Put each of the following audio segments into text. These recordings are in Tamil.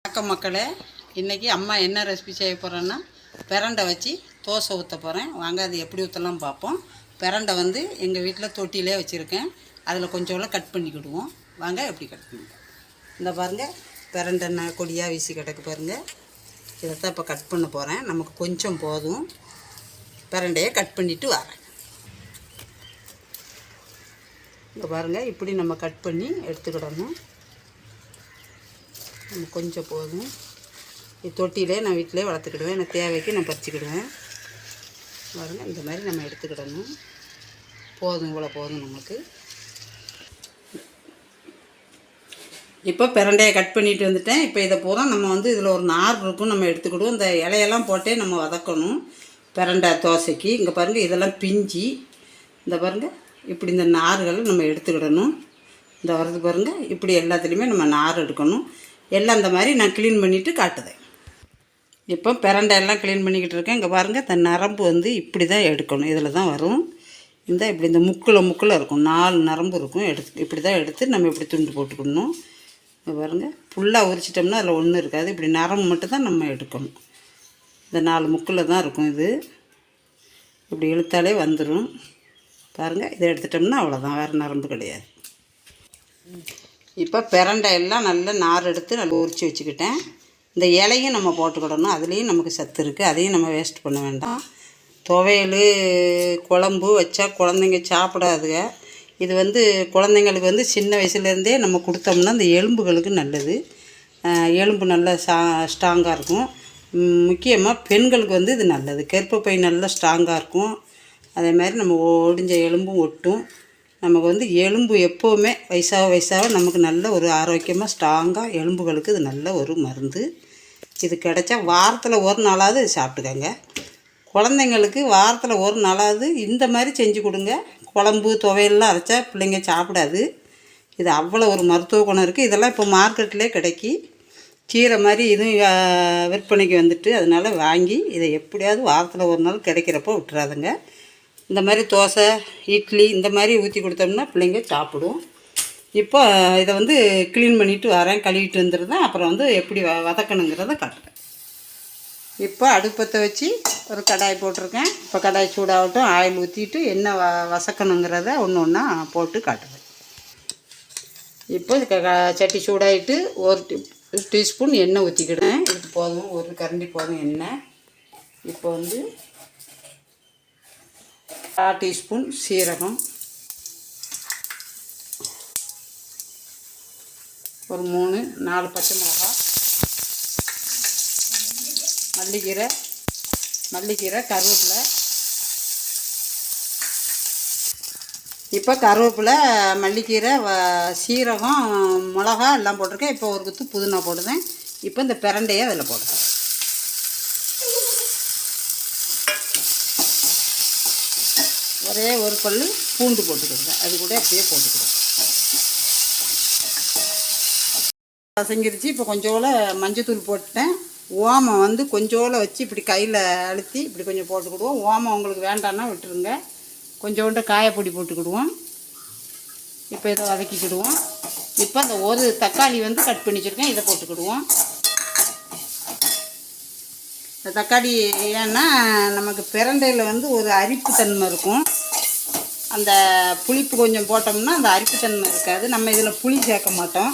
வணக்கம் மக்களே. இன்றைக்கி அம்மா என்ன ரெசிபி செய்ய போகிறேன்னா பிரண்டை வச்சு தோசை ஊற்ற போகிறேன். வாங்க அது எப்படி ஊற்றலாம் பார்ப்போம். பிரண்டை வந்து எங்கள் வீட்டில் தொட்டிலே வச்சுருக்கேன். அதில் கொஞ்சம் கட் பண்ணிக்கிடுவோம். வாங்க எப்படி கட் பண்ணுவோம். இந்த பாருங்கள், பிரண்டை கொடியாக வீசி கிடக்கு பாருங்கள். இதைத்தான் இப்போ கட் பண்ண போகிறேன். நமக்கு கொஞ்சம் போதும். பிரண்டையை கட் பண்ணிவிட்டு வரேன். இங்கே பாருங்கள், இப்படி நம்ம கட் பண்ணி எடுத்துக்கிடணும். நம்ம கொஞ்சம் போதும். இது தொட்டியிலே நான் வீட்டிலே வளர்த்துக்கிடுவேன். எனக்கு தேவைக்கு நான் பறிச்சுக்கிடுவேன். பாருங்கள், இந்த மாதிரி நம்ம எடுத்துக்கிடணும். போதும், இவ்வளோ போதும் நமக்கு. இப்போ பிரண்டையை கட் பண்ணிட்டு வந்துட்டேன். இப்போ இதை பூரா நம்ம வந்து இதில் ஒரு நார் இருக்கும், நம்ம எடுத்துக்கிடுவோம். இந்த இலையெல்லாம் போட்டே நம்ம வதக்கணும் பிரண்டை தோசைக்கு. இங்கே பாருங்கள், இதெல்லாம் பிஞ்சி இந்த பாருங்கள், இப்படி இந்த நார்களை நம்ம எடுத்துக்கிடணும். இந்த வரது பாருங்கள், இப்படி எல்லாத்துலேயுமே நம்ம நார் எடுக்கணும். எல்லாம் இந்த மாதிரி நான் க்ளீன் பண்ணிவிட்டு காட்டுதேன். இப்போ பிரண்டை எல்லாம் க்ளீன் பண்ணிக்கிட்டு இருக்கேன். இங்கே பாருங்கள், இந்த நரம்பு வந்து இப்படி தான் எடுக்கணும். இதில் தான் வரும். இப்படி இந்த முக்கில் இருக்கும், 4 நரம்பு இருக்கும். இப்படி தான் எடுத்து நம்ம இப்படி துண்டு போட்டுக்கணும். இங்கே பாருங்கள், ஃபுல்லாக உரிச்சிட்டோம்னா அதில் ஒன்றும் இருக்காது. இப்படி நரம்பு மட்டும் தான் நம்ம எடுக்கணும். இந்த 4 முக்கில் தான் இருக்கும். இது இப்படி இழுத்தாலே வந்துடும். பாருங்கள், இதை எடுத்துட்டோம்னா அவ்வளோதான், வேறு நரம்பு கிடையாது. இப்போ பிரண்டை எல்லாம் நல்ல நார் எடுத்து நல்லா உரித்து வச்சுக்கிட்டேன். இந்த இலையும் நம்ம போட்டுக்கிடணும். அதுலேயும் நமக்கு சத்து இருக்குது. அதையும் நம்ம வேஸ்ட் பண்ண வேண்டாம். துவையல் குழம்பு வச்சா குழந்தைங்க சாப்பிடாதுங்க. இது வந்து குழந்தைங்களுக்கு வந்து சின்ன வயசுலேருந்தே நம்ம கொடுத்தோம்னா இந்த எலும்புகளுக்கு நல்லது. எலும்பு நல்லா ஸ்ட்ராங்காக இருக்கும். முக்கியமாக பெண்களுக்கு வந்து இது நல்லது. கர்ப்பப்பை நல்லா ஸ்ட்ராங்காக இருக்கும். அதே மாதிரி நம்ம ஒடிஞ்ச எலும்பும் ஒட்டும். நமக்கு வந்து எலும்பு எப்போவுமே வயசாக நமக்கு நல்ல ஒரு ஆரோக்கியமாக ஸ்ட்ராங்காக எலும்புகளுக்கு இது நல்ல ஒரு மருந்து. இது கிடைச்சா வாரத்தில் ஒரு நாளாவது இது சாப்பிட்டுக்கங்க. குழந்தைங்களுக்கு வாரத்தில் ஒரு நாளாவது இந்த மாதிரி செஞ்சு கொடுங்க. குழம்பு துவையெல்லாம் அரைச்சா பிள்ளைங்க சாப்பிடாது. இது அவ்வளோ ஒரு மருத்துவ குணம் இருக்குது. இதெல்லாம் இப்போ மார்க்கெட்லேயே கிடைக்கி கீரை மாதிரி இதுவும் விற்பனைக்கு வந்துட்டு, அதனால் வாங்கி இதை எப்படியாவது வாரத்தில் ஒரு நாள் கிடைக்கிறப்போ விட்டுறாதுங்க. இந்த மாதிரி தோசை இட்லி இந்த மாதிரி ஊற்றி கொடுத்தோம்னா பிள்ளைங்க சாப்பிடும். இப்போ இதை வந்து க்ளீன் பண்ணிவிட்டு வரேன், கழுவிட்டு வந்துடுறேன். அப்புறம் வந்து எப்படி வதக்கணுங்கிறத காட்டுறேன். இப்போ அடுப்பத்தை வச்சு ஒரு கடாய் போட்டிருக்கேன். இப்போ கடாய் சூடாகட்டும். ஆயில் ஊற்றிட்டு என்ன வசக்கணுங்கிறத ஒன்று ஒன்றா போட்டு காட்டுறேன். இப்போ சட்டி சூடாகிட்டு ஒரு டீஸ்பூன் எண்ணெய் ஊற்றிக்கிடுவேன். இதுக்கு போதும், ஒரு கரண்டி போதும் எண்ணெய். இப்போ வந்து 1/4 டீஸ்பூன் சீரகம், ஒரு 3-4 பச்சை மிளகாய், மல்லிக்கீரை, கருவேப்பிலை. இப்போ கருவேப்பிலை, மல்லிக்கீரை, சீரகம், மிளகா எல்லாம் போட்டிருக்கேன். இப்போ ஒரு குத்து புதினா போடுவேன். இப்போ இந்த பிரண்டையை அதில் போடுவேன். ஒரே ஒரு பல் பூண்டு போட்டுக்கிடுவேன். அது கூட அப்படியே போட்டுக்கிடுவேன். செஞ்சிருச்சு. இப்போ கொஞ்சோல மஞ்சத்தூள் போட்டுட்டேன். ஓமம் வந்து கொஞ்சோல வச்சு இப்படி கையில் அழுத்தி இப்படி கொஞ்சம் போட்டுக்கிடுவோம். ஓமம் உங்களுக்கு வேண்டான்னா விட்டுருங்க. கொஞ்சோண்டு காயப்பொடி போட்டுக்கிடுவோம். இப்போ இதை வதக்கிக்கிடுவோம். இப்போ அந்த ஒரு தக்காளி வந்து கட் பண்ணி வச்சுருக்கேன், இதை போட்டுக்கிடுவோம். இந்த தக்காளி ஏன்னா நமக்கு பிரண்டையில் வந்து ஒரு அரிப்பு தன்மை இருக்கும். அந்த புளிப்பு கொஞ்சம் போட்டோம்னா அந்த அரிப்புத்தன்மை இருக்காது. நம்ம இதில் புளி சேர்க்க மாட்டோம்.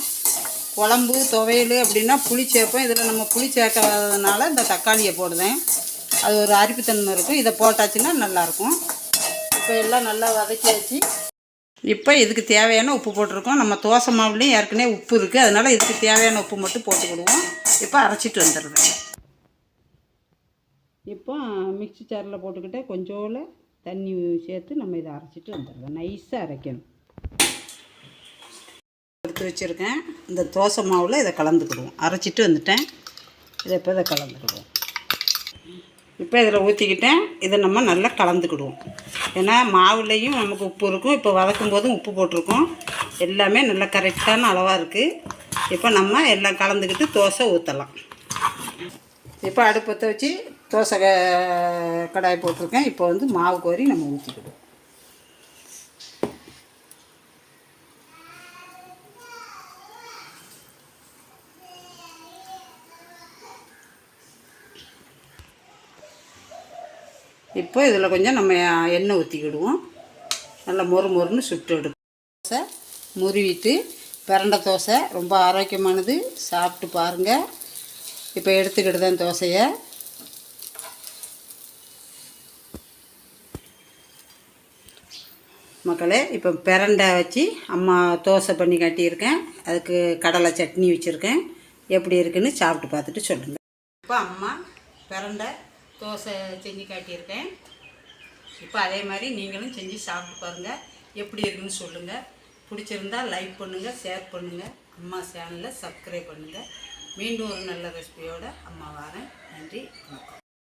குழம்பு துவையல் அப்படின்னா புளி சேர்ப்போம். இதில் நம்ம புளி சேர்க்காததுனால இந்த தக்காளியை போடுவேன். அது ஒரு அரிப்புத்தன்மை இருக்கும். இதை போட்டாச்சுன்னா நல்லாயிருக்கும். இப்போ எல்லாம் நல்லா வதக்கி வச்சு இப்போ இதுக்கு தேவையான உப்பு போட்டிருக்கோம். நம்ம தோசை மாவுலேயும் ஏற்கனவே உப்பு இருக்குது. அதனால் இதுக்கு தேவையான உப்பு மட்டும் போட்டுக்கிடுவோம். இப்போ அரைச்சிட்டு வந்துடுவேன். இப்போ மிக்ஸி ஜாரில் போட்டுக்கிட்டே கொஞ்சோல தண்ணி சேர்த்து நம்ம இதை அரைச்சிட்டு வந்துடுவோம். நைஸாக அரைக்கணும். எடுத்து வச்சுருக்கேன். இந்த தோசை மாவில் இதை கலந்துக்கிடுவோம். அரைச்சிட்டு வந்துட்டேன். இதை கலந்துக்கிடுவோம். இப்போ இதில் ஊற்றிக்கிட்டேன். இதை நம்ம நல்லா கலந்துக்கிடுவோம். ஏன்னா மாவுலேயும் நமக்கு உப்பு இருக்கும். இப்போ வதக்கும் போதும் உப்பு போட்டிருக்கோம். எல்லாமே நல்லா கரெக்டான அளவாக இருக்குது. இப்போ நம்ம எல்லாம் கலந்துக்கிட்டு தோசை ஊற்றலாம். இப்போ அடுப்பத்தை வச்சு தோசை கடாய் போட்டிருக்கேன். இப்போ வந்து மாவு கோரி நம்ம ஊற்றிக்கிடுவோம். இப்போ இதில் கொஞ்சம் நம்ம எண்ணெய் ஊற்றிக்கிடுவோம். நல்லா மொறு மொறுன்னு சுட்டு எடுப்போம். தோசை முறிவிட்டு பிரண்டை தோசை ரொம்ப ஆரோக்கியமானது, சாப்பிட்டு பாருங்கள். இப்போ எடுத்துக்கிட்டு தோசையை மக்களே. இப்போ பிரண்டை வச்சு அம்மா தோசை பண்ணி காட்டியிருக்கேன். அதுக்கு கடலை சட்னி வச்சுருக்கேன். எப்படி இருக்குன்னு சாப்பிட்டு பார்த்துட்டு சொல்லுங்கள். இப்போ அம்மா பிரண்டை தோசை செஞ்சு காட்டியிருக்கேன். இப்போ அதே மாதிரி நீங்களும் செஞ்சு சாப்பிட்டு பாருங்கள். எப்படி இருக்குன்னு சொல்லுங்கள். பிடிச்சிருந்தால் லைக் பண்ணுங்கள், ஷேர் பண்ணுங்கள். அம்மா சேனலில் சப்ஸ்கிரைப் பண்ணுங்கள். மீண்டும் ஒரு நல்ல ரெசிபியோடு அம்மா வரேன். நன்றி, வணக்கம்.